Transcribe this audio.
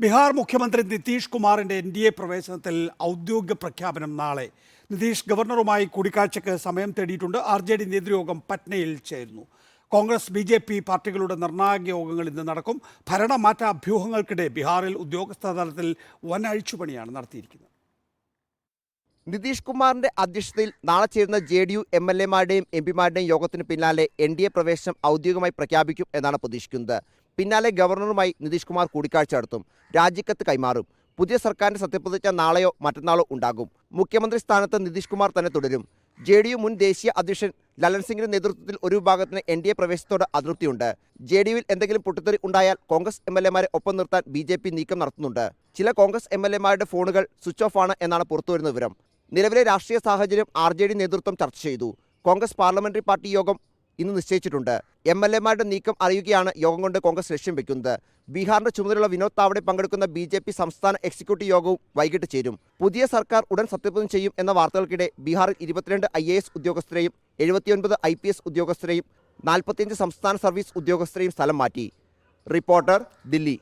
ബീഹാർ മുഖ്യമന്ത്രി നിതീഷ് കുമാറിന്റെ NDA പ്രവേശനത്തിൽ ഔദ്യോഗിക പ്രഖ്യാപനം നാളെ. നിതീഷ് ഗവർണറുമായി കൂടിക്കാഴ്ചയ്ക്ക് സമയം തേടിയിട്ടുണ്ട്. RJD നേതൃയോഗം പട്നയിൽ ചേരുന്നു. കോൺഗ്രസ് BJP പാർട്ടികളുടെ നിർണായക യോഗങ്ങൾ ഇന്ന് നടക്കും. ഭരണമാറ്റ അഭ്യൂഹങ്ങൾക്കിടെ ബീഹാറിൽ ഉദ്യോഗസ്ഥ തലത്തിൽ വൻ അഴിച്ചുപണിയാണ് നടത്തിയിരിക്കുന്നത്. നിതീഷ് കുമാറിന്റെ അധ്യക്ഷതയിൽ നാളെ ചേരുന്ന JDU MLA-മാരുടെയും MP-മാരുടെയും യോഗത്തിന് പിന്നാലെ NDA പ്രവേശനം ഔദ്യോഗികമായി പ്രഖ്യാപിക്കും എന്നാണ് പ്രതീക്ഷിക്കുന്നത്. പിന്നാലെ ഗവർണറുമായി നിതീഷ് കുമാർ കൂടിക്കാഴ്ച നടത്തും. രാജിക്കത്ത് കൈമാറും. പുതിയ സർക്കാരിന്റെ സത്യപ്രതിജ്ഞ നാളെയോ മറ്റന്നാളോ ഉണ്ടാകും. മുഖ്യമന്ത്രി സ്ഥാനത്ത് നിതീഷ് കുമാർ തന്നെ തുടരും. JDU മുൻ ദേശീയ അധ്യക്ഷൻ ലലൻ സിംഗിന്റെ നേതൃത്വത്തിൽ ഒരു വിഭാഗത്തിന് NDA പ്രവേശനത്തോട് അതൃപ്തിയുണ്ട്. JDUവിൽ എന്തെങ്കിലും പൊട്ടിത്തെറി ഉണ്ടായാൽ കോൺഗ്രസ് MLA-മാരെ ഒപ്പം നിർത്താൻ BJP നീക്കം നടത്തുന്നുണ്ട്. ചില കോൺഗ്രസ് MLA-മാരുടെ ഫോണുകൾ സ്വിച്ച് ഓഫ് ആണ് എന്നാണ് പുറത്തുവരുന്ന വിവരം. നിലവിലെ രാഷ്ട്രീയ സാഹചര്യം RJD നേതൃത്വം ചർച്ച ചെയ്തു. കോൺഗ്രസ് പാർലമെന്ററി പാർട്ടി യോഗം ഇന്ന് നിശ്ചയിച്ചിട്ടുണ്ട്. MLA-മാരുടെ നീക്കം അറിയുകയാണ് യോഗം കൊണ്ട് കോൺഗ്രസ് ലക്ഷ്യം വെക്കുന്നത്. ബീഹാറിന്റെ ചുമതലയുള്ള വിനോദ് താവടെ പങ്കെടുക്കുന്ന BJP സംസ്ഥാന എക്സിക്യൂട്ടീവ് യോഗവും വൈകിട്ട് ചേരും. പുതിയ സർക്കാർ ഉടൻ സത്യപ്രതിജ്ഞ ചെയ്യും എന്ന വാർത്തകൾക്കിടെ ബീഹാറിൽ 22 IAS ഉദ്യോഗസ്ഥരെയും 79 IPS ഉദ്യോഗസ്ഥരെയും 45 സംസ്ഥാന സർവീസ് ഉദ്യോഗസ്ഥരെയും സ്ഥലം മാറ്റി. റിപ്പോർട്ടർ, ദില്ലി.